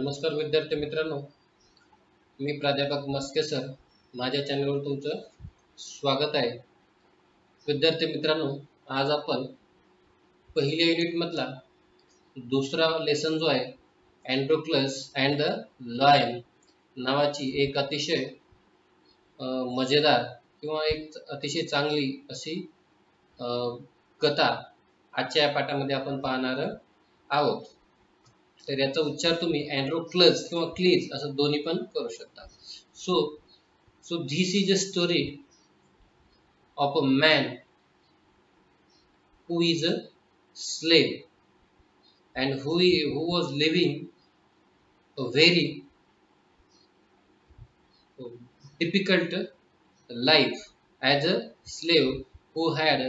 नमस्कार विद्यार्थी मित्रांनो, मी प्राध्यापक मस्के सर. माझ्या चॅनलवर तुमचं स्वागत आहे. विद्यार्थी मित्रांनो, आज आपण पहिल्या युनिट मधला दुसरा लेसन जो आहे अँड्रोक्लस अँड द लायन नावाची एक अतिशय मजेदार किंवा एक अतिशय चांगली अशी कथा आजच्या पाठामध्ये आपण पाहणार आहोत. तर याचा उच्चार तुम्ही अँड्रोक्लस किंवा क्लीज असं दोन्ही पण करू शकता. So this is a story of a man who is a slave and who was living a very difficult life as a slave who had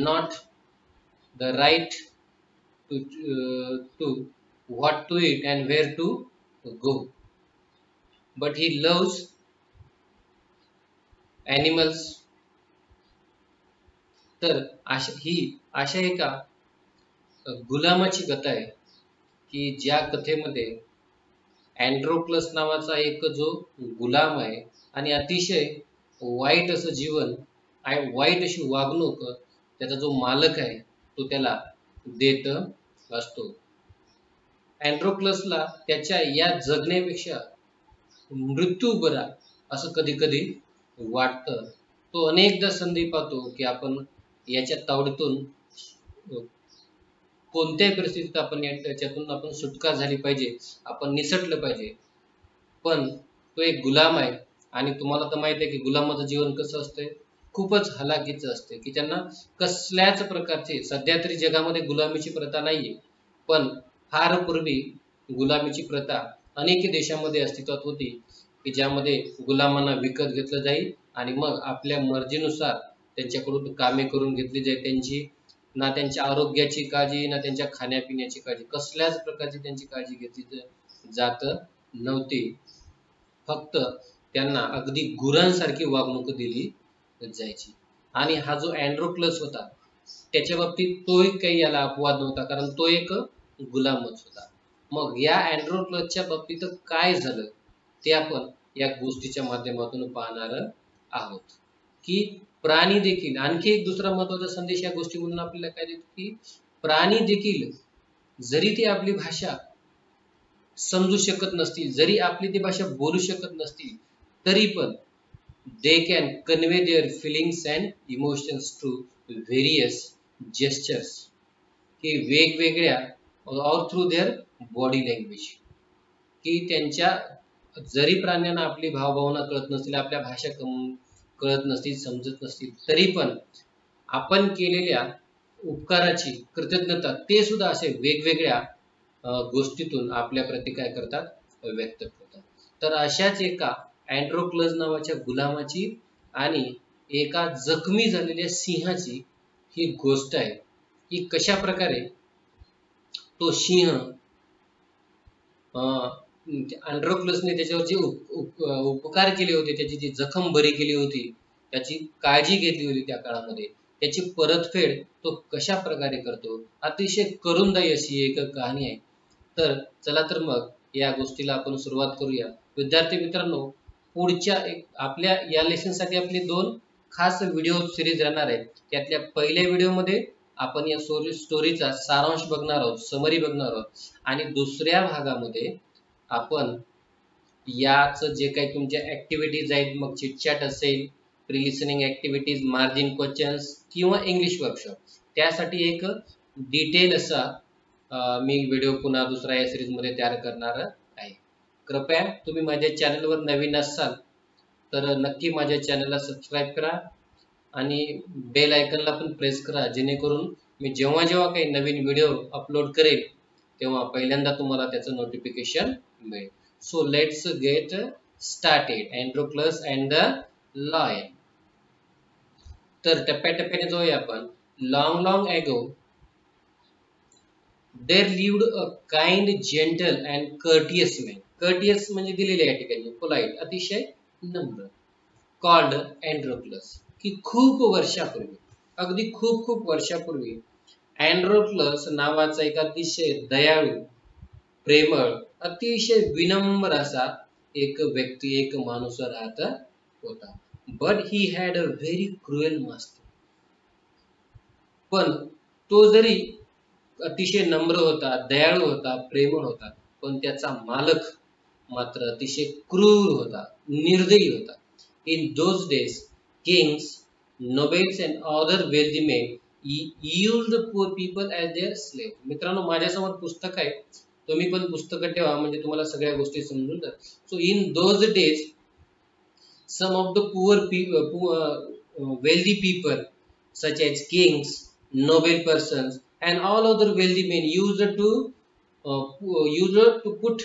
not the right to what to eat and where to go, but he loves animals. तर अशा एका गुलामाची कथा आहे की ज्या कथेमध्ये अँड्रोक्लस नावाचा एक जो गुलाम आहे आणि अतिशय वाईट असं जीवन आणि वाईट अशी वागणूक त्याचा जो मालक आहे तो त्याला देत असतो. अँड्रोक्लसला त्याच्या या जगण्यापेक्षा मृत्यू बरा असं कधी कधी वाटतं. तो अनेकदा संधी पाहतो की आपण याच्या तावडीतून कोणत्याही परिस्थितीत आपण त्याच्यातून आपण सुटका झाली पाहिजे, आपण निसटलं पाहिजे. पण तो एक गुलाम आहे आणि तुम्हाला तर माहिती आहे की गुलामाचं जीवन कसं असतंय, खूपच हलाखीचं असते की त्यांना कसल्याच प्रकारचे, सध्या तरी जगामध्ये गुलामीची प्रथा नाहीये, पण फार पूर्वी गुलामीची प्रथा अनेक देशामध्ये अस्तित्वात होती की ज्यामध्ये गुलामांना विकत घेतलं जाईल आणि मग आपल्या मर्जीनुसार त्यांच्याकडून कामे करून घेतली जाईल. त्यांची ना त्यांच्या आरोग्याची काळजी ना त्यांच्या खाण्यापिण्याची काळजी, कसल्याच प्रकारची त्यांची काळजी घेतली जात नव्हती. फक्त त्यांना अगदी गुरांसारखी वागणूक दिली जायची. आणि हा जो अँड्रोक्लस होता त्याच्या बाबतीत तोही काही याला अपवाद नव्हता, कारण तो एक गुलामच होता. मग या अँड्रोक्लसच्या बाबतीत काय झालं ते आपण या गोष्टीच्या माध्यमातून पाहणार आहोत की प्राणी देखील, आणखी एक दुसरा महत्त्वाचा संदेश या गोष्टीमधून आपल्याला काय देतो की प्राणी देखील जरी ती आपली भाषा समजू शकत नसतील, जरी आपली ती भाषा बोलू शकत नसतील, तरी पण they can convey their feelings and emotions through various gestures, की वेगवेगळ्या or through their body language, की त्यांच्या जरी प्राण्यांना आपली भावभावना कळत नसतील, आपल्या भाषा कळत नसतील, समजत नसतील, तरी पण आपण केलेल्या उपकाराची कृतज्ञता ते सुद्धा असे वेगवेगळ्या गोष्टीतून आपल्या प्रती काय करतात, व्यक्त करतात. तर अशाच एका अँड्रोक्लस नावाच्या गुलामाची आणि एका जखमी झालेल्या सिंहाची ही गोष्ट आहे की कशा प्रकारे तो सिंह अँड्रोक्लसने त्याच्यावर जे उपकार केले होते, त्याची जी जखम बरी केली होती, त्याची काळजी घेतली होती त्या काळामध्ये, त्याची परतफेड तो कशा प्रकारे करतो, अतिशय करुणदायी अशी एक कहाणी आहे. तर चला तर मग या गोष्टीला आपण सुरुवात करूया. विद्यार्थी मित्रांनो, पुढच्या आपल्या या लेसनसाठी आपले 2 खास व्हिडिओ सिरीज राहणार आहेत. त्यातल्या पहिल्या व्हिडिओमध्ये आपण या स्टोरीचा सारांश बघणार आहोत, समरी बघणार आहोत, आणि दुसऱ्या भागामध्ये आपण याच जे काही तुमच्या ऍक्टिव्हिटीज आहेत, मग चिटचॅट असेल, pre listening activities, margin questions किंवा इंग्लिश वर्कशॉप, त्यासाठी एक डिटेल असा मी व्हिडिओ पुन्हा दुसऱ्या या सिरीज मध्ये तयार करणार आहे. कृपया तुम्ही माझ्या चॅनलवर नवीन असाल तर नक्की माझ्या चॅनलला सबस्क्राईब करा आणि बेल आयकनला पण प्रेस करा, जेणेकरून मी जेव्हा काही नवीन व्हिडिओ अपलोड करेल तेव्हा पहिल्यांदा तुम्हाला त्याचं नोटिफिकेशन मिळेल. So let's get started. Androcles and the lion. तर टप्प्याटप्प्याने जाऊया आपण. लॉंग एगो there lived a kind, gentle and courteous man. courteous म्हणजे दिलेले या ठिकाणी, polite, अतिशय नम्र, called अँड्रोक्लस. की खूप वर्षापूर्वी, अगदी खूप वर्षापूर्वी अँड्रोक्लस नावाचा एक अतिशय दयाळू, प्रेमळ, अतिशय विनम्र असा एक व्यक्ती, एक माणूस राहत होता. But he had a very cruel master. पण तो जरी अतिशय नम्र होता, दयाळू होता, प्रेमळ होता, पण त्याचा मालक मात्र अतिशय क्रूर होता, निर्दयी होता. In those days Kings, nobles and other wealthy men used poor people as their slave. मित्रांनो, माझ्यासमोर पुस्तक आहे, तुम्ही पण पुस्तकं ठेवा म्हणजे तुम्हाला सगळ्या गोष्टी समजून जातात. So in those days some of the wealthy people such as kings, noble persons and all other wealthy men used to put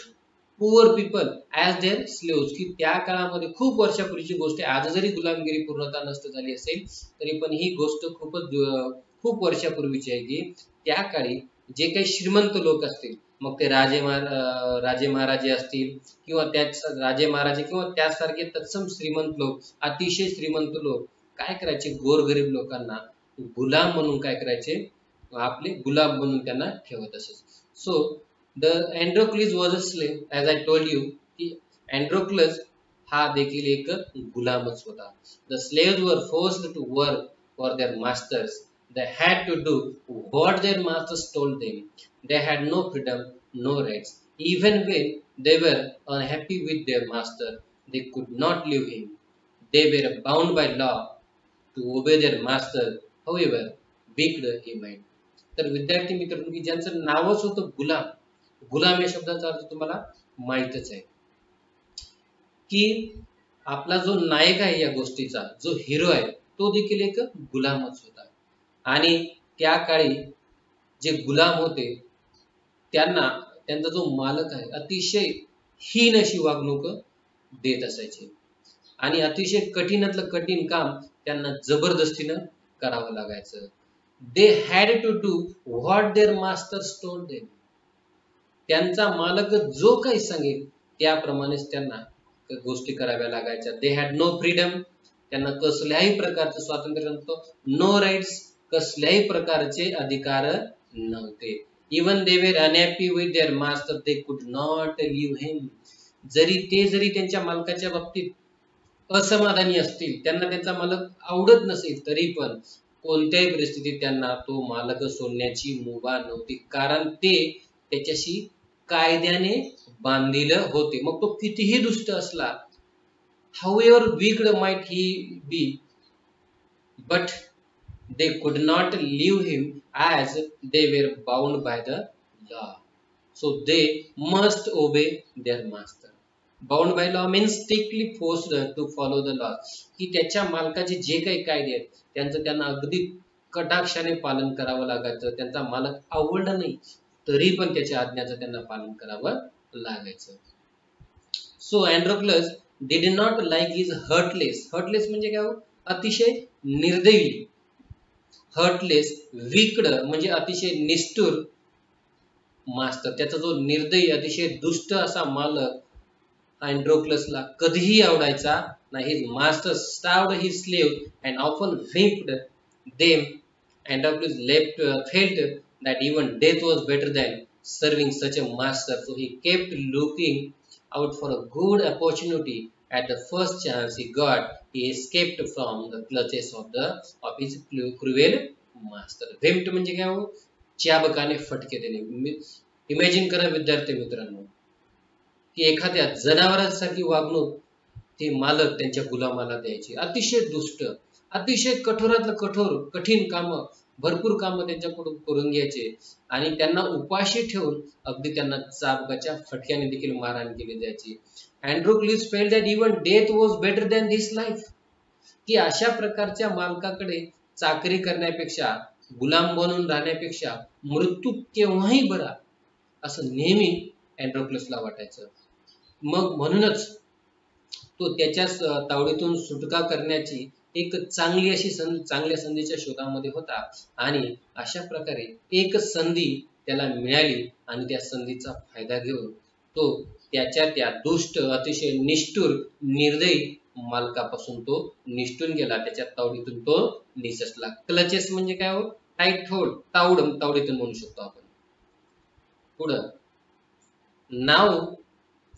poor people as their slaves. की त्या काळामध्ये खूप वर्षापूर्वीची गोष्ट आहे. आज जरी गुलामगिरी पूर्णतः नष्ट झाली असेल तरी पण ही गोष्ट खूप वर्षापूर्वीची आहे की त्या काळी जे काही श्रीमंत लोक असतील, मग ते राजे महाराजे असतील किंवा त्याच राजे महाराजे किंवा त्यासारखे तत्सम श्रीमंत लोक, अतिशय श्रीमंत लोक काय करायचे, गोरगरीब लोकांना गुलाम म्हणून काय करायचे, आपले गुलाम म्हणून त्यांना ठेवत असत. So the Androcles was a slave, as I told you की Androcles हा देखील एक गुलामच होता. The slaves were forced to work for their masters. They had to do what their masters told them. They had no freedom, no rights. Even when they were unhappy with their master, they could not leave him. They were bound by law to obey their master, however wicked he might. तर विद्यार्थी मित्रांनो, की ज्यांचं नावच होतं गुलाम, गुलाम या शब्दाचा अर्थ तुम्हाला माहितच आहे की आपला जो नायक आहे या गोष्टीचा, जो हिरो आहे, तो देखील एक गुलामच होता. आणि त्या काळी जे गुलाम होते त्यांचा जो मालक आहे अतिशय हीन अशी वागणूक देत असायचे आणि अतिशय कठीणातलं कठीण काम त्यांना जबरदस्तीनं करावं लागायचं. They had to do what their masters told them. त्यांचा मालक जो काही सांगेल त्याप्रमाणेच त्यांना गोष्टी कराव्या लागायच्या. They had no freedom. त्यांना कसल्याही प्रकारचं स्वातंत्र्य नव्हतं. No rights. कसल्याही प्रकारचे अधिकार नव्हते. Even they were unhappy with their master, they could not leave हिम. जरी त्यांच्या मालकाच्या बाबतीत असमाधानी असतील, त्यांना त्यांचा मालक आवडत नसेल, तरी पण कोणत्याही परिस्थितीत त्यांना तो मालक सोडण्याची मुभा नव्हती, कारण ते त्याच्याशी कायद्याने बांधलेलं होते. मग तो कितीही दुष्ट असला, however wicked might he be, but they could not leave him as they were bound by the law. So they must obey their master. Bound by law means strictly forced to follow the law. की त्याच्या मालकाचे जे काही कायदे आहेत त्यांचं त्यांना अगदी कटाक्षाने पालन करावं लागायचं. त्यांचा मालक आवडला नाही तरी पण त्याच्या आज्ञाचं त्यांना पालन करावं लागायचं. So Androcles did not like his heartless. Heartless म्हणजे काय, अतिशय निर्दयी. हर्टलेस. विक्ड म्हणजे अतिशय निष्ठुर मास्टर. त्याचा जो निर्दयी अतिशय दुष्ट असा मालक अँड्रोक्लसला कधीही आवडायचा नाही. His master starved his slave and often whipped them. Androclus felt that even death was better than serving such a master, so he kept looking out for a good opportunity. At the first chance he got, he escaped from the clutches of his cruel master. Whipped म्हणजे काय हो, चाबकाने फटके देणे. Imagine करा विद्यार्थी मित्रांनो की एखाद्या जनावरांसारखी वागणूक ते मालक त्यांच्या गुलामाला द्यायचे. अतिशय दुष्ट, अतिशय कठोरातलं कठोर, कठीण काम, भरपूर काम त्यांच्याकडून करून घ्यायचे आणि त्यांना उपाशी ठेवून अगदी त्यांना चाबकाच्या फटक्याने देखील मारहाण केली जायची. Androcles felt that even death was better than this life. की अशा प्रकारच्या मालकाकडे चाकरी करण्यापेक्षा, गुलाम बनून राहण्यापेक्षा मृत्यू केव्हाही बरा, असं नेहमी अँड्रोक्लसला वाटायचं. मग म्हणूनच तो त्याच्या तावडीतून सुटका करण्याची एक चांगल्या संधीच्या शोधामध्ये होता आणि अशा प्रकारे एक संधी त्याला मिळाली आणि त्या संधीचा फायदा घेऊन तो त्या दुष्ट, अतिशय निष्ठुर, निर्दयी मालकापासून तो निष्ठून गेला. त्याच्या तावडीतून तो निसटला. क्लचेस म्हणजे काय हो, टाईट होल्ड, तावडीतून म्हणू शकतो आपण. पुढं Now,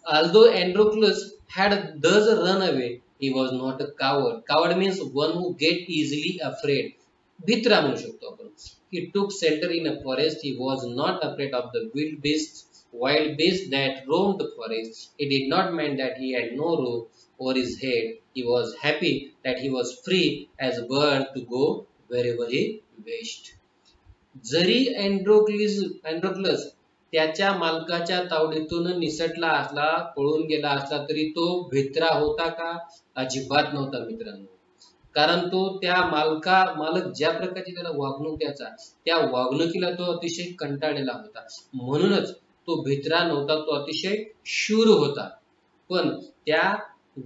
although Androclus had thus run away, he was not a coward. Coward means one who get easily afraid. भित्रा म्हणू शकतो आपण. He took shelter in a forest. He was not afraid of the wild beasts that roamed the forest. He did not mind that he had no roof over his head. He was happy that he was free as a bird to go wherever he wished. जरी अँड्रोक्लस त्याच्या मालकाच्या तावडीतून निसटला असला, पळून गेला असला, तरी तो भित्रा होता का? अजिबात नव्हता मित्रांनो. कारण तो त्या मालक ज्या प्रकारची त्याला वागणूक द्यायचा, त्या वागणुकीला तो अतिशय कंटाळलेला होता. म्हणूनच तो भित्रा नव्हता, तो अतिशय शूर होता. पण त्या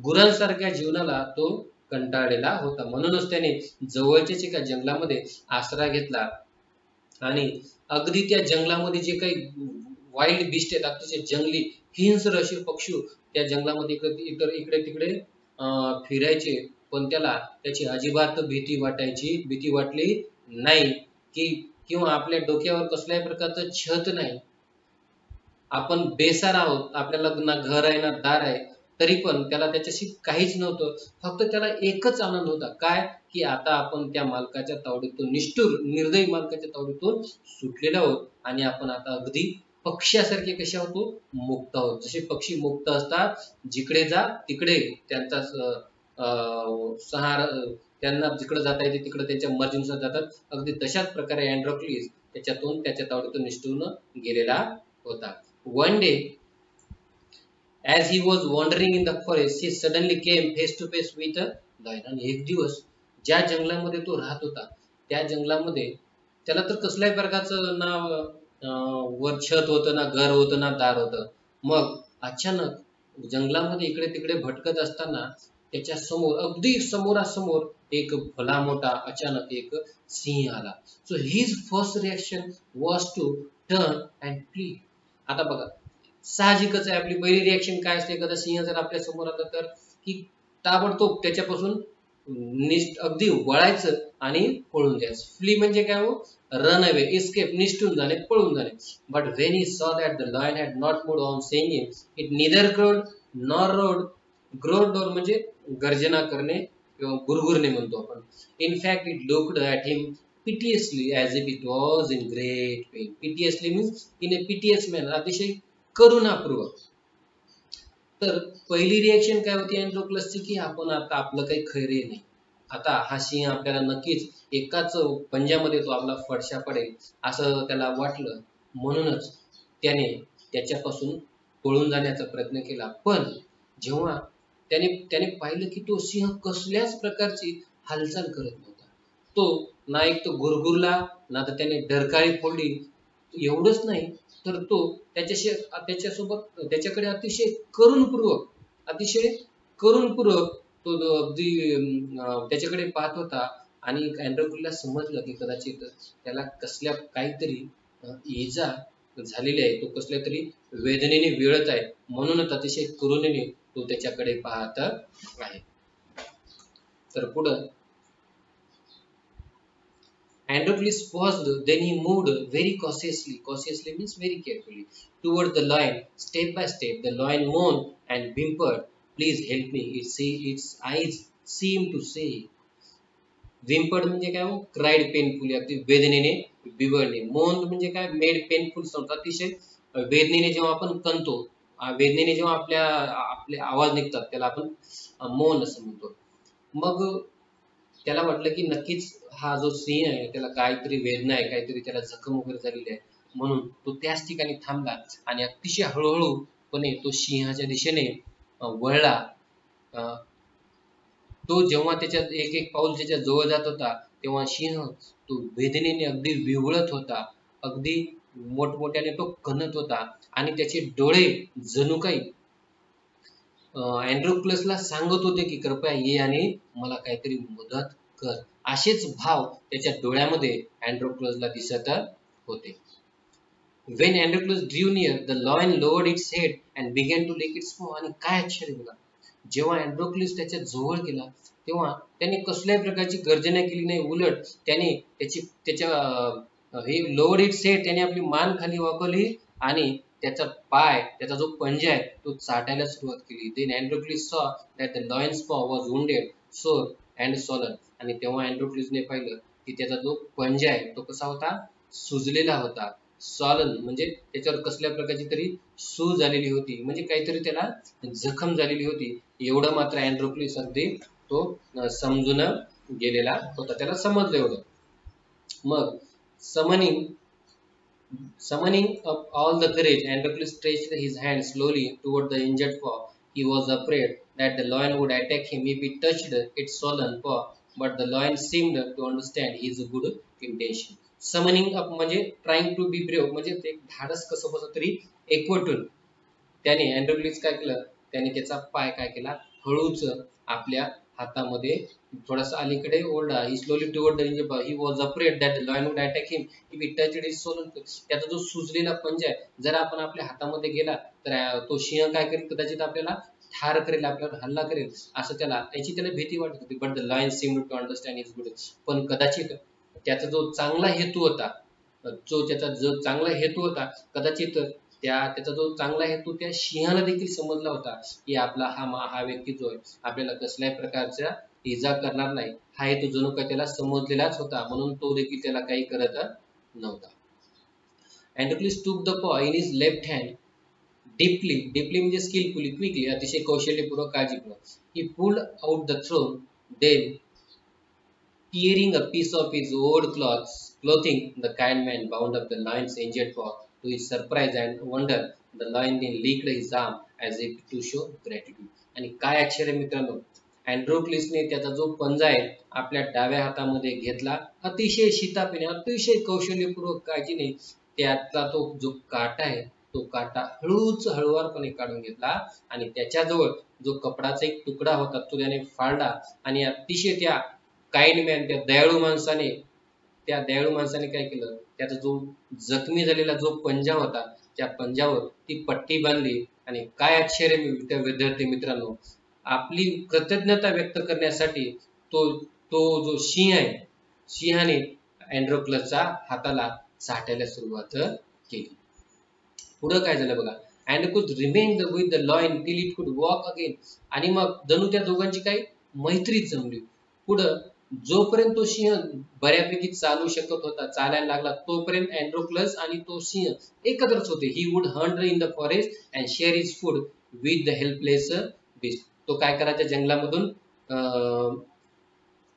गुरांसारख्या जीवनाला तो कंटाळलेला होता. म्हणूनच त्याने जवळच्याच एका जंगलामध्ये आसरा घेतला आणि अगदी त्या जंगलामध्ये जे काही वाईल्ड बीस्ट आहेत, अतिशय जंगली हिंस्र असे पक्षी त्या जंगलामध्ये इकडे तिकडे फिरायचे. पण त्याला त्याची अजिबात भीती वाटली नाही, की किंवा आपल्या डोक्यावर कसल्याही प्रकारचं छत नाही, आपण बेसार आहोत, आपल्याला ना घर आहे ना दार आहे, तरी पण त्याला त्याच्याशी काहीच नव्हतं. फक्त त्याला एकच आनंद होता, काय? की आता आपण त्या मालकाच्या तावडीतून, निष्ठुर निर्दयी मालकाच्या तावडीतून सुटलेलो आहोत आणि आपण आता अगदी पक्ष्यासारखे कसे होतो? मुक्त आहोत. जसे पक्षी मुक्त असतात, जिकडे जा तिकडे त्यांचा त्यांना जिकडे जाता येते तिकडे त्यांच्या मर्जीनुसार जातात. अगदी तशाच प्रकारे अँड्रोक्लिस त्याच्या तावडीतून निष्ठून गेलेला होता. One day, as he was wandering in the forest, he suddenly came face to face with a lion. आणि एक दिवस ज्या जंगलामध्ये तो राहत होता, त्या जंगलामध्ये त्याला तर कसल्याही प्रकारचं ना वर छत होतं, ना घर होतं, ना दार होतं. मग अचानक जंगलामध्ये इकडे तिकडे भटकत असताना त्याच्या समोर, अगदी समोरासमोर एक भला मोठा अचानक एक सिंह आला. So his first reaction was to turn and flee. आता बघा, साहजिकच आहे, आपली पहिली रिएक्शन काय असते एखादा सिंह जर आपल्या समोर आला तर, की ताबडतोब त्याच्यापासून अगदी वळायचं आणि पळून द्यायचं. फ्ली म्हणजे काय हो? रन अवे, एस्केप, निष्ठून जाणे, पळून जाणे. But when he saw that the lion had not moved on saying it neither growled nor roared. Growled म्हणजे गर्जना करणे किंवा गुरगुरणे म्हणतो आपण. In fact it looked at him piteously as if it was in great pain. Piteously means in a piteous manner, अतिशय करुणापूर्वक. तर पहिली रिएक्शन काय होती अँड्रोक्लसची, की आपण आता आपलं काही खैर नाही, आता हा सिंह आपल्याला नक्कीच एकाच पंजामध्ये तो आपला फडशा पडेल असं त्याला वाटलं. म्हणूनच त्याने त्याच्यापासून पळून जाण्याचा प्रयत्न केला. पण जेव्हा त्याने पाहिलं की तो सिंह कसल्याच प्रकारची हालचाल करत नव्हता, तो ना एक तो गुरगुरला, ना तर त्याने डरकाळी फोडली. एवढंच नाही तर तो त्याच्यासोबत त्याच्याकडे अतिशय करुणपूर्वक तो अगदी त्याच्याकडे पाहत होता. आणि अँड्रोक्लसला समजलं की कदाचित त्याला कसल्या काहीतरी इजा झालेली आहे, तो कसल्या तरी वेदनेने वेळत आहे. म्हणूनच अतिशय करुणेने तो त्याच्याकडे पाहत आहे. तर पुढं Androcles paused, then he moved very cautiously. Cautiously means very carefully toward the lion. Step by step, the lion moaned and whimpered, "Please help me." Its eyes seemed to say. Whimpered म्हणजे काय हो? Cried painfully, अगदी वेदनेने बिवळणे. Moaned म्हणजे काय? Made painful sound. अतिशय वेदनेने जेव्हा आपण कणतो, वेदनेने जेव्हा आपले आवाज निघतात, त्याला आपण मौन असं म्हणतो. मग त्याला वाटलं की नक्कीच हा जो सिंह आहे त्याला काहीतरी वेदना आहे, काहीतरी त्याला जखम वगैरे झालेली आहे. म्हणून तो त्याच ठिकाणी थांबला आणि अतिशय हळूहळूपणे तो सिंहाच्या दिशेने वळला. तो जेव्हा त्याच्या एक एक पाऊल त्याच्या जवळ जात होता, तेव्हा सिंह तो वेदनेने अगदी विव्हळत होता, अगदी मोठमोठ्याने तो कणत होता आणि त्याचे डोळे जणू काही अँड्रोक्लसला सांगत होते की कृपया ये आणि मला काहीतरी मदत कर. असेच भाव त्याच्या डोळ्यामध्ये अँड्रोक्लसला दिसत होते. When Androclus drew near, the lion lowered its head and began to lick its paw. आणि काय आश्चर्य बघा, जेव्हा अँड्रोक्लस त्याच्या जवळ गेला तेव्हा त्याने कसल्याही प्रकारची गर्जना केली नाही. उलट त्याने हे लोअर्ड इट्स हेड, त्याने आपली मान खाली वाकवली आणि त्याचा पाय, त्याचा जो पंजा आहे तो चाटायला सुरुवात केली. देन अँड्रोक्लिस सॉ दॅट द लॉयन्स पॉ वॉज वुंडेड सोर अँड सॉलन. आणि तेव्हा अँड्रोक्लिसने पाहिलं की त्याचा जो पंजा आहे तो कसा होता, सुजलेला होता. सॉलन म्हणजे त्याच्यावर कसल्या प्रकारची तरी सूज झालेली होती, म्हणजे काहीतरी त्याला जखम झालेली होती. एवढं मात्र अँड्रोक्लिस अगदी तो समजून गेलेला होता, त्याला समजलं एवढं. मग summoning Summoning up all the courage, Androcles stretched his hand slowly toward the injured paw. He was afraid that the lion would attack him if he touched its swollen paw, but the lion seemed to understand his good intention. Summoning up म्हणजे trying to be brave, म्हणजे ते धाडस कसं बसं तरी एकवटून त्याने अँड्रोक्लिस काय केलं, त्याने त्याचा पाय काय केला, हळूच आपल्या हातामध्ये थोडासा अलीकडे ओढला. He slowly toward the injured. He was afraid that the lion would attack him if he touched his swollen. त्याचा जो सुजलेला पंजा आहे जर आपण आपल्या हातामध्ये गेला तर तो सिंह काय करेल, कदाचित आपल्याला ठार करेल, आपल्यावर हल्ला करेल, असं त्याला भीती वाटत होती. But the lion seemed to understand his good. पण कदाचित त्याचा जो चांगला हेतू होता, कदाचित त्याचा जो चांगला हेतू त्या सिंहाला देखील समजला होता की आपला हा व्यक्ती जो आहे आपल्याला कसल्याही प्रकारच्या इजा करणार नाही, हा हेतू जणू काही त्याला समजलेलाच होता, म्हणून तो देखील त्याला काही करत नव्हता. Androcles took the paw in his left hand deeply म्हणजे skillfully, quickly, अतिशय कौशल्यपूर्वक, काळजीपूर्वक. He pulled out the throat, then tearing a piece of his old clothing, the kind man bound up the lion's injured paw. To his surprise and wonder, the lion then licked his arm as if to show gratitude. आणि काय आश्चर्य मित्रांनो, अँड्रोक्लिसने त्याचा जो पंजा आहे आपल्या डाव्या हातामध्ये घेतला, अतिशय शितापीने, अतिशय कौशल्यपूर्वक काळजीने त्यातला तो जो काटा आहे तो काटा हळूवारपणे काढून घेतला आणि त्याच्याजवळ जो कपडाचा एक तुकडा होता तो त्याने फाडला आणि अतिशय त्या काइंड मॅन, त्या दयाळू माणसाने काय केलं, त्याचा जो जखमी झालेला जो पंजा होता त्या पंजावर ती पट्टी बांधली. आणि काय आश्चर्य त्या विद्यार्थी मित्रांनो, आपली कृतज्ञता व्यक्त करण्यासाठी तो जो सिंह आहे, सिंहाने अँड्रोक्लसच्या हाताला चाटायला सुरुवात केली. पुढे काय झालं बघा, Androcles remained with the lion till it could walk again. आणि मग जणू त्या दोघांची काही मैत्री जमली. पुढं जोपर्यंत तो सिंह बऱ्यापैकी चालू शकत होता, चालायला लागला, तोपर्यंत अँड्रोक्लस आणि तो सिंह एकत्रच होते. He would Hunt in the forest and share his food with the helpless beast. तो काय करायचा, जंगलामधून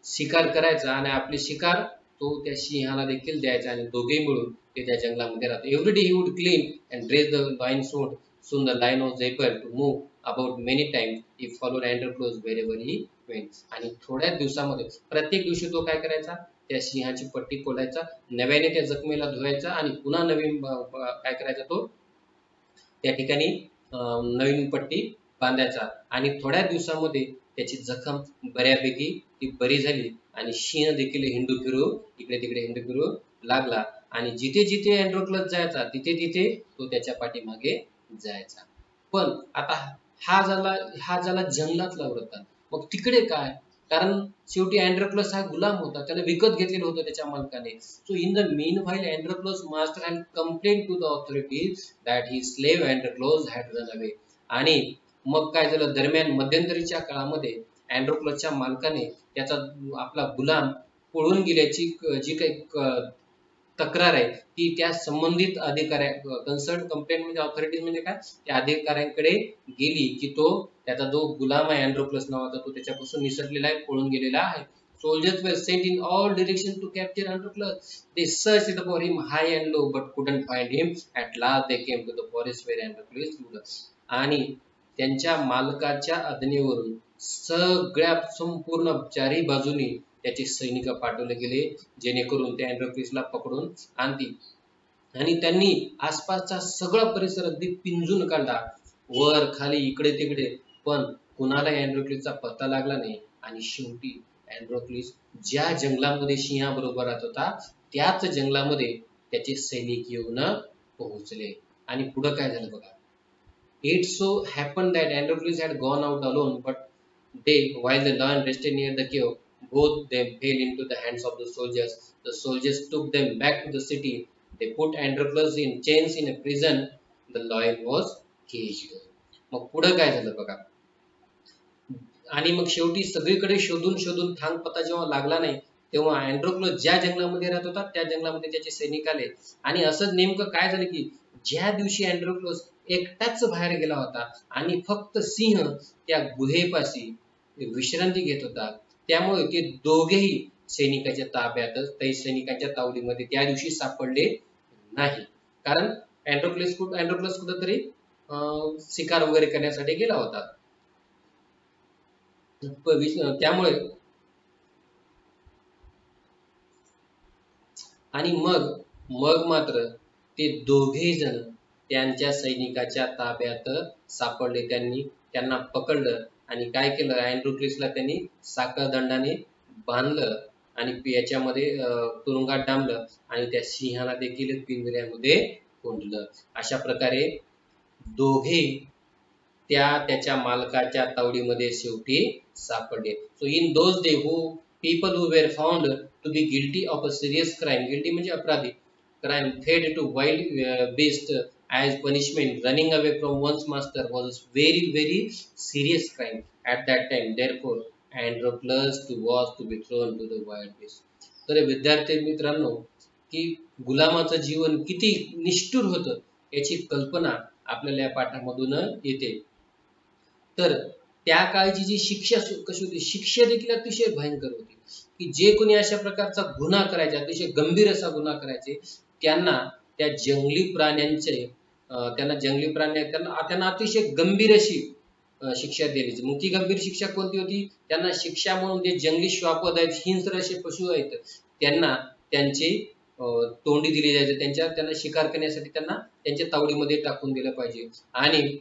शिकार करायचा आणि आपली शिकार तो त्या सिंहाला देखील द्यायचा आणि दोघेही मिळून ते त्या जंगलामध्ये राहतात. Every day he would clean and dress the Lions would. Soon the lion was able to move about many times. He followed Androcles wherever he went. आणि थोड्याच दिवसामध्ये प्रत्येक दिवशी तो काय करायचा, त्या सिंहाची पट्टी खोलायचा, नव्याने त्या जखमेला धुवायचा आणि पुन्हा नवीन काय करायचा, तो त्या ठिकाणी नवीन पट्टी बांधायचा. आणि थोड्या दिवसामध्ये त्याची जखम बऱ्यापैकी ती बरी झाली आणि सिंह देखील इकडे तिकडे हिंडू फिरू लागला. आणि जिथे जिथे अँड्रोक्लस जायचा तिथे तिथे तो त्याच्या पाठीमागे जायचा. पण आता हा झाला जंगलातला वृत्तांत. मग तिकडे काय, कारण शेवटी अँड्रोक्लस हा गुलाम होता, त्याला विकत घेतलेलं होतं त्याच्या मालकाने. So in the meanwhile Androcles master had complaint to the authorities that he slave Androcles had run away. आणि मग काय झालं, दरम्यान मध्यंतरीच्या काळामध्ये अँड्रोक्लसच्या मालकाने त्याचा आपला गुलाम पळून गेल्याची जी काही तक्रार आहे ती त्या संबंधित कन्सर्न कंप्लेंट म्हणजे ऑथॉरिटीज म्हणजे काय, त्या अधिकाऱ्यांकडे गेली की त्याचा जो गुलाम आहे अँड्रोक्लस नावाचा तो त्याच्यापासून निसटलेला आहे, पळून गेलेला आहे. Soldiers were sent in all directions to capture Androclus. They searched for him high and low but couldn't find him. At last they came to the forest where Androclus lived. आणि त्यांच्या मालकाच्या आज्ञेवरून सगळ्या संपूर्ण चारही बाजूनी त्याचे सैनिक पाठवले गेले जेणेकरून ते अँड्रोक्लसला पकडून आणतील. आणि त्यांनी आसपासचा सगळा परिसर अगदी पिंजून काढला, वर खाली इकडे तिकडे, पण कुणाला अँड्रोक्लसचा पत्ता लागला नाही. आणि शेवटी अँड्रोक्लस ज्या जंगलामध्ये सिंहाबरोबर राहत होता त्याच जंगलामध्ये त्याचे सैनिक येऊन पोहोचले. आणि पुढे काय झालं बघा, It so happened that Androcles had gone out alone, but while the lion rested near the cave, both them fell into the hands of the soldiers. The soldiers took them back to the city. They put Androcles in chains in a prison the lion was caged. मग पुढे काय झालं बघा. आणि मग शेवटी सगळीकडे शोधून शोधून थांग पता जेव्हा लागला नाही, तेव्हा अँड्रोक्लोस ज्या जंगलामध्ये राहत होता त्या जंगलामध्ये त्याचे सैनिक आले. आणि असं नेमकं काय झालं की ज्या दिवशी अँड्रोक्लोस एकटाच बाहेर गेला होता आणि फक्त सिंह त्या गुहेपाशी विश्रांती घेत होता, त्यामुळे ते दोघेही सैनिकाच्या ताब्यातच, त्या सैनिकांच्या तावडीमध्ये त्या दिवशी सापडले नाही. कारण अँड्रोक्लोस कुठंतरी शिकार वगैरे करण्यासाठी गेला होता. त्यामुळे आणि मग मग मात्र ते दोघेही जण त्यांच्या सैनिकाच्या ताब्यात सापडले. त्यांना पकडलं आणि काय केलं, अँड्रोक्लिसला त्यांनी साखळदंडाने बांधलं आणि याच्यामध्ये तुरुंगात डांबलं आणि त्या सिंहाला देखील पिंजऱ्यामध्ये कोंडलं. अशा प्रकारे दोघे त्याच्या मालकाच्या तावडीमध्ये शेवटी सापडले. So in those day people who were found to be guilty of a serious crime, guilty म्हणजे अपराधी, crime fed to wild beast as punishment, running away from one's master was very serious crime at that time. Therefore Androclus was to be thrown to the wild beast. तर विद्यार्थी मित्रांनो, की गुलामाचं जीवन किती निष्ठुर होतं याची कल्पना आपल्याला या पाठामधून येते. तर त्या काळची जी शिक्षा कशी होती, शिक्षा देखील अतिशय भयंकर होती, की जे कोणी अशा प्रकारचा गुन्हा करायचे, अतिशय गंभीर असा गुन्हा करायचे, त्यांना त्या जंगली प्राण्यांचे त्यांना अतिशय गंभीर अशी शिक्षा दिली. मग ती गंभीर शिक्षा कोणती होती, त्यांना शिक्षा म्हणून जे जंगली श्वापद आहेत, हिंस्र असे पशु आहेत, त्यांना त्यांची तोंडी दिली जायची. त्यांना शिकार करण्यासाठी त्यांना त्यांच्या तावडीमध्ये टाकून दिलं पाहिजे. आणि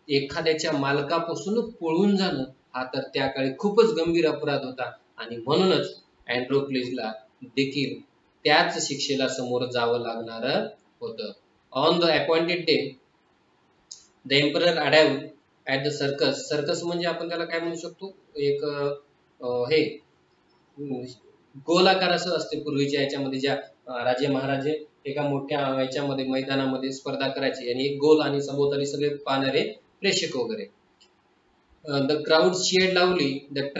एखाद्याच्या मालकापासून पळून जाणं हा तर त्या काळी खूपच गंभीर अपराध होता आणि म्हणूनच अँड्रोक्लिसला देखील त्याच शिक्षेला समोर जावं लागणार होतं. On the appointed day the emperor arrived at the circus. Circus म्हणजे आपण त्याला काय म्हणू शकतो, एक हे गोलाकार असं असते पूर्वीच्या याच्यामध्ये, ज्या राजे महाराजे एका मोठ्या याच्यामध्ये मैदानामध्ये स्पर्धा करायची आणि एक गोल आणि सभोवताली सगळे पाहणारे प्रेक्षक वगैरे. The crowd cheered loudly. The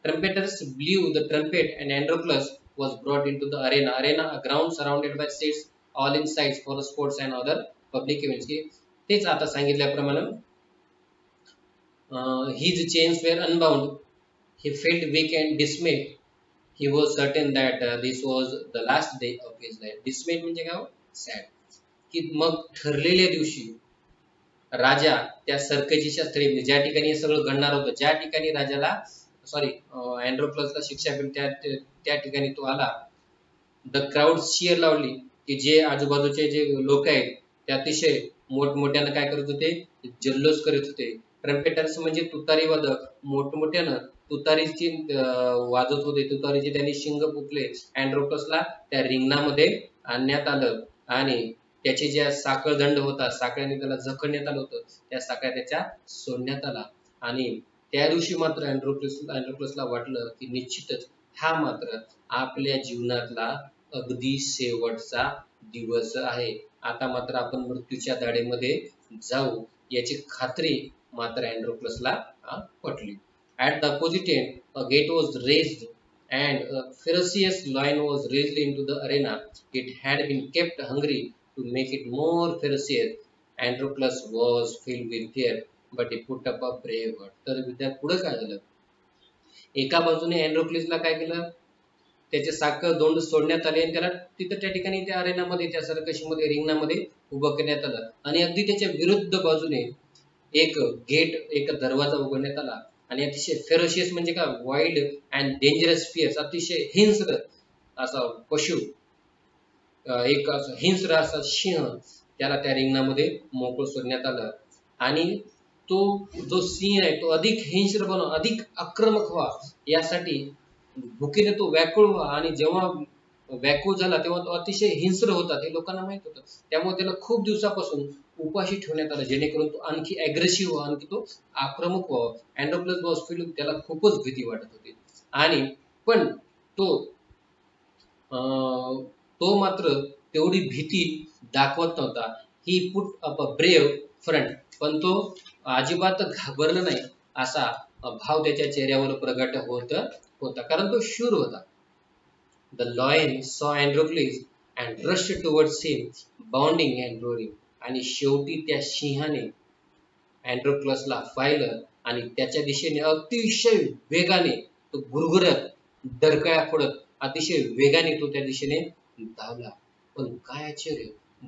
trumpeters blew the trumpet and Androclus was brought into the arena. Arena, a ground surrounded by seats, all in sides for sports and other public events. तेच आता सांगितल्याप्रमाणे his chains were unbound. He felt weak and dismayed. He was certain that this was the last day of his life. Dismayed म्हणजे काय, sad. की मग ठरलेल्या दिवशी राजा त्या सर्कसच्या स्थळी, ज्या ठिकाणी हे सगळं घडणार होतं, ज्या ठिकाणी राजाला अँड्रोक्लसला शिक्षा भेटली, त्या ठिकाणी तो आला. द क्राऊड चीअर लावली, की जे आजूबाजूचे जे लोक आहेत ते अतिशय मोठमोठ्यानं काय करत होते, जल्लोष करत होते. ट्रम्पेटर्स म्हणजे तुतारी वादक मोठमोठ्यानं तुतारीची वाजत होते. तुतारीचे त्यांनी शिंग फुकले. अँड्रोक्लसला त्या रिंगणामध्ये आणण्यात आलं आणि त्याचे ज्या साखळदंड होता, साखळ्याने त्याला जखडण्यात आलं होतं, त्या साखळ्या त्याच्या सोडण्यात आला. आणि त्या दिवशी मात्र अँड्रोक्लसला वाटलं की निश्चितच हा मात्र आपल्या जीवनातला अगदी शेवटचा दिवस आहे. आता मात्र आपण मृत्यूच्या दाढेमध्ये जाऊ याची खात्री मात्र अँड्रोक्लसला पटली. At the opposite end, a gate was raised and a ferocious lion was raised into the arena. It had been kept hungry to make it more ferocious. Androclus was filled with fear, but he put up a brave word. तर विद्यार्थी पुढे काय झालं, एका बाजूने अँड्रोक्लिसला काय केलं, त्याचे साखळ दोंड सोडण्यात आले आणि त्याला तिथं त्या ठिकाणी त्या अरेनामध्ये, त्या सर्कशीमध्ये, रिंगणामध्ये उभं करण्यात आलं. आणि अगदी त्याच्या विरुद्ध बाजूने एक गेट, एक दरवाजा उघडण्यात आला. आणि अतिशय फेरोशियस म्हणजे का, वाईल्ड अँड डेंजरस फिअर्स, अतिशय हिंस्र असा पशु, एक हिंस्र असा सिंह, त्याला त्या रिंगणामध्ये मोकळं सोडण्यात आलं. आणि तो जो सिंह आहे तो अधिक हिंस्र बनवा, अधिक आक्रमक व्हा यासाठी भुकीने तो व्याकुळ व्हा. आणि जेव्हा व्याकुळ झाला तेव्हा तो अतिशय हिंस्र होता, हे लोकांना माहित होतं. त्यामुळे त्याला खूप दिवसापासून उपाशी ठेवण्यात आलं, जेणेकरून तो आणखी अग्रेसिव्ह व्हा, आणखी तो आक्रमक व्हावा. अँड्रोक्लस वॉज फील्ड, त्याला खूपच भीती वाटत होती. आणि पण तो मात्र तेवढी भीती दाखवत नव्हता. He put up a brave front, पण तो अजिबात घाबरला नाही असा भाव त्याच्या चेहऱ्यावर प्रगट होत होता, कारण तो शूर होता. The lion saw Androcles and rushed towards him, bounding and roaring. आणि शेवटी त्या सिंहाने अँड्रोक्लसला पाहिलं आणि त्याच्या दिशेने अतिशय वेगाने तो गुरगुरत डरकाळ्या फोडत अतिशय वेगाने तो त्या दिशेने धावला. पण काय आश्चर्य,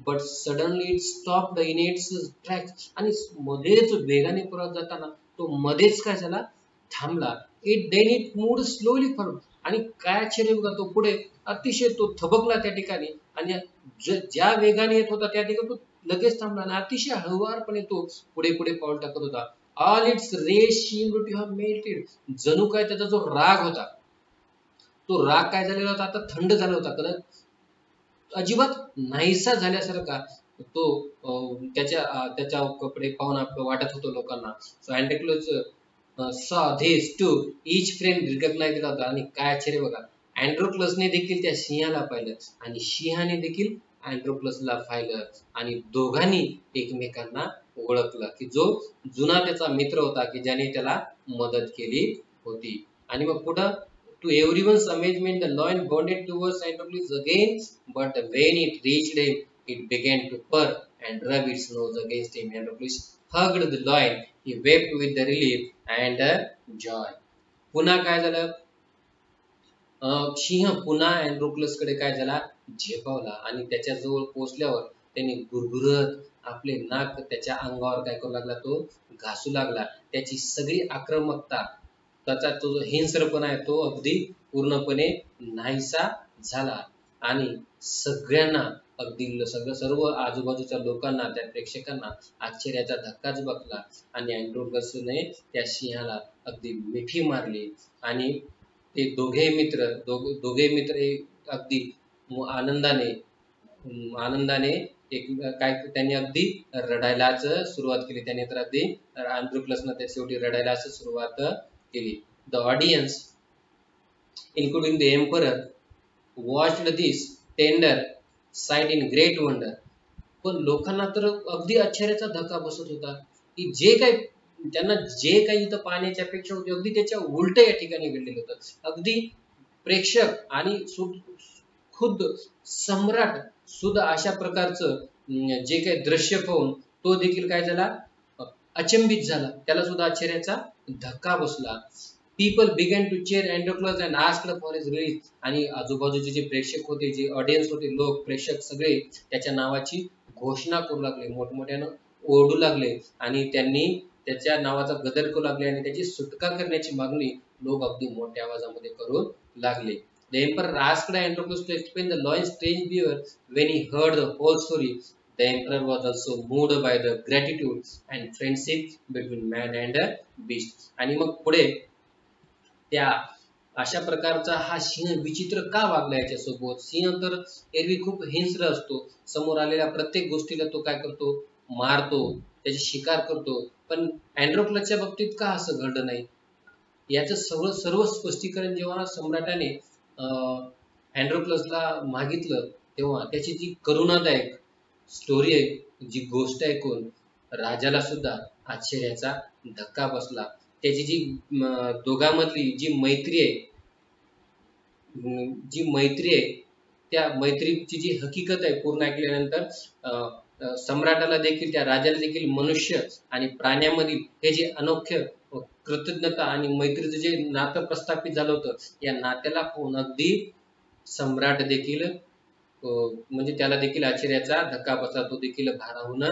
but suddenly it stopped in its tracks. आणि मध्येच वेगाने परत जाताना तो मध्येच काय झाला, थांबला. It moved slowly forward. आणि काय आश्चर्य बघा, तो पुढे अतिशय तो थबकला त्या ठिकाणी आणि ज्या वेगाने येत होता त्या ठिकाणी तो लगेच थांबला आणि अतिशय हळुवारपणे तो पुढे पुढे पाऊल टाकत होता. All its rage seemed to have melted. जणू काय त्याचा जो राग होता, तो राग काय झालेला होता, आता थंड झाला होता, कारण अजिबात नाहीसा झाल्यासारखा तो त्याच्या कपडे पाहून आपलं वाटत होतं लोकांना. So Androcles saw this too, each friend recognized केला होता. आणि काय आश्चर्य बघा, अँड्रोक्लसने देखील त्या सिंहाला पाहिलं आणि सिंहाने देखील अँड्रोक्लसला पाहिलं आणि दोघांनी एकमेकांना ओळखलं की जो जुना त्याचा मित्र होता की ज्याने त्याला मदत केली होती. आणि मग पुढं, to everyone's amazement the lion bounded towards Androcles again, but when it reached him it began to purr and rub its nose against him. Androcles hugged the lion. He wept with the relief and joy. पुन्हा काय झालं, सिंह पुन्हा अँड्रोक्लस कडे काय झाला, झेपावला आणि त्याच्या जवळ पोहोचल्यावर त्यांनी गुरगुरत आपले नाक त्याच्या अंगावर काय करू लागला, तो घासू लागला. त्याची सगळी आक्रमकता, त्याचा तो जो हिंस्रपणा आहे तो अगदी पूर्णपणे नाहीसा झाला आणि सगळ्यांना अगदी सर्व आजूबाजूच्या लोकांना, त्या प्रेक्षकांना आश्चर्याचा धक्काच बसला आणि अँड्रोक्लसने त्या सिंहाला अगदी मिठी मारली आणि ते दोघे मित्र अगदी आनंदाने एक काय त्यांनी अगदी रडायलाच सुरुवात केली. त्याने तर अगदी अँड्रोक्लसने त्या शेवटी रडायलाच सुरुवात केली. The audience including the emperor watched this tender sight in great wonder. पण लोकांना तर अगदी आश्चर्याचा धक्का बसत होता की जे काही इथं पाहण्याची अपेक्षा होती अगदी त्याच्या उलट या ठिकाणी घडलेलं होतं. अगदी प्रेक्षक आणि खुद्द सम्राट सुद्धा अशा प्रकारचं जे काही दृश्य पाहून तो देखील काय झाला, अचंबित झाला. त्याला सुद्धा आश्चर्याचा धक्का बसला. People began to cheer Androclus and asked for his release. आणि आजूबाजूचे जे प्रेक्षक होते, जे ऑडियन्स होते, लोक प्रेक्षक सगळे त्याच्या नावाची घोषणा करू लागले, मोठमोठ्यानं ओरडू लागले आणि त्यांनी त्याच्या नावाचा गदर करू लागले आणि त्याची सुटका करण्याची मागणी लोक अगदी मोठ्या आवाजामध्ये करू लागले. The emperor asked Androclus to explain the lion's strange behavior. When he heard the whole story, the emperor was also moved by the gratitude and friendship between man and beast. आणि मग पुढे त्या अशा प्रकारचा हा सिंह विचित्र का वागला याच्यासोबत. सिंह तर एरवी खूप हिंस्र असतो, समोर आलेल्या प्रत्येक गोष्टीला तो काय करतो, मारतो, त्याची शिकार करतो. पण अँड्रोक्लसच्या बाबतीत का असं घडलं नाही, याचं सर्व स्पष्टीकरण जेव्हा सम्राटाने अँड्रोक्लसला मागितलं तेव्हा त्याची जी करुणादायक स्टोरी आहे, जी गोष्ट ऐकून राजाला सुद्धा आश्चर्याचा धक्का बसला. त्याची जी दोघांमधली जी मैत्री आहे त्या मैत्रीची जी हकीकत आहे पूर्ण ऐकल्यानंतर सम्राटाला देखील, त्या राजाला देखील मनुष्य आणि प्राण्यांमधील हे जे अनोख्य कृतज्ञता आणि मैत्रीचं जे नातं प्रस्थापित झालं होतं, या नात्याला पाहून अगदी सम्राट देखील म्हणजे त्याला देखील आश्चर्याचा धक्का बसला, तो देखील भारावून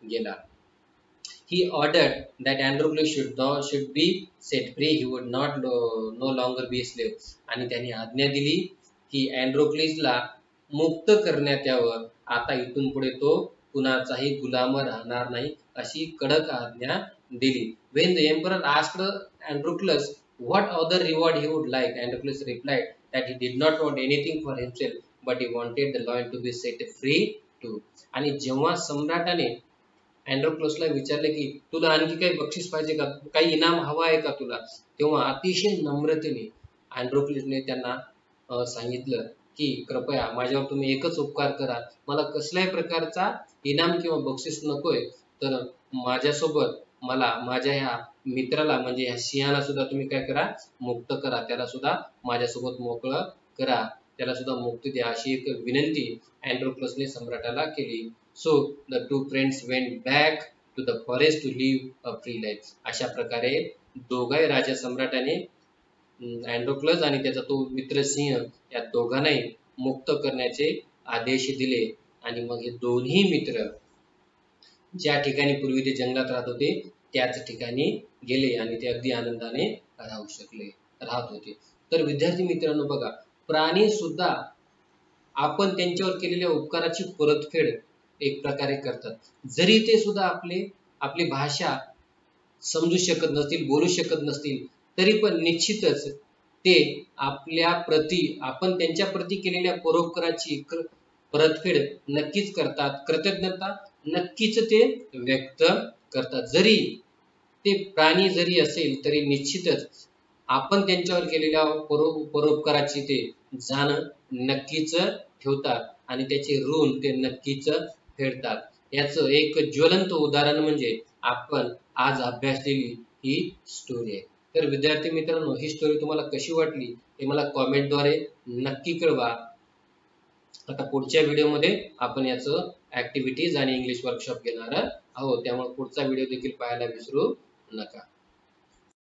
गेला. He ordered that Androclus should be set free. He would no longer be a slave. आणि त्यांनी आज्ञा दिली की अँड्रोक्लसला मुक्त करण्यात यावं. आता इथून पुढे तो कुणाचाही गुलाम राहणार नाही अशी कडक आज्ञा दिली. When the emperor asked Androclus what other reward he would like, Androclus replied that he did not want anything for himself, but he wanted the lion to be set free too. आणि जेव्हा सम्राटाने अँड्रोक्लसला विचारले की तुला आणखी काही बक्षीस पाहिजे का, काही इनाम हवा आहे का तुला, तेव्हा अतिशय नम्रतेने अँड्रोक्लसने त्यांना सांगितलं की कृपया माझ्यावर तुम्ही एकच उपकार करा, मला कसल्याही प्रकारचा इनाम किंवा बक्षीस नकोय, तर माझ्यासोबत मला माझ्या ह्या मित्राला म्हणजे ह्या सिंहाला सुद्धा तुम्ही काय करा, मुक्त करा, त्याला सुद्धा माझ्यासोबत मोकळं करा, त्याला सुद्धा मुक्ती द्या, अशी एक विनंती अँड्रोक्लसने सम्राटाला केली. So the two friends went back to the forest to live a free life. अशा प्रकारे दोघाही राजा सम्राटाने अँड्रोक्लस आणि त्याचा तो मित्र सिंह या दोघांनाही मुक्त करण्याचे आदेश दिले. आणि मग हे दोन्ही मित्र ज्या ठिकाणी पूर्वी ते जंगलात राहत होते त्याच ठिकाणी गेले आणि ते अगदी आनंदाने राहत होते. तर विद्यार्थी मित्रांनो बघा, प्राणी सुद्धा आपण त्यांच्यावर केलेल्या उपकाराची परतफेड एक प्रकारे करतात. जरी ते सुद्धा आपली भाषा समजू शकत नसतील, बोलू शकत नसतील, तरी पण निश्चितच ते आपल्या प्रती आपण त्यांच्या प्रती केलेल्या परोपकाराची परतफेड नक्कीच करतात, कृतज्ञता नक्कीच ते व्यक्त करतात. जरी ते प्राणी जरी असेल तरी निश्चितच आपण त्यांच्यावर केलेल्या परोपकाराची ते जाण नक्कीच ठेवतात आणि त्याचे ऋण ते नक्कीच फेडतात. याचं एक ज्वलंत उदाहरण म्हणजे आपण आज अभ्यासलेली ही स्टोरी आहे. तर विद्यार्थी मित्रांनो, ही स्टोरी तुम्हाला कशी वाटली हे मला कॉमेंटद्वारे नक्की कळवा. आता पुढच्या व्हिडिओमध्ये आपण याचं ऍक्टिव्हिटीज आणि इंग्लिश वर्कशॉप घेणार आहोत, त्यामुळे पुढचा व्हिडिओ देखील पाहायला विसरू नका.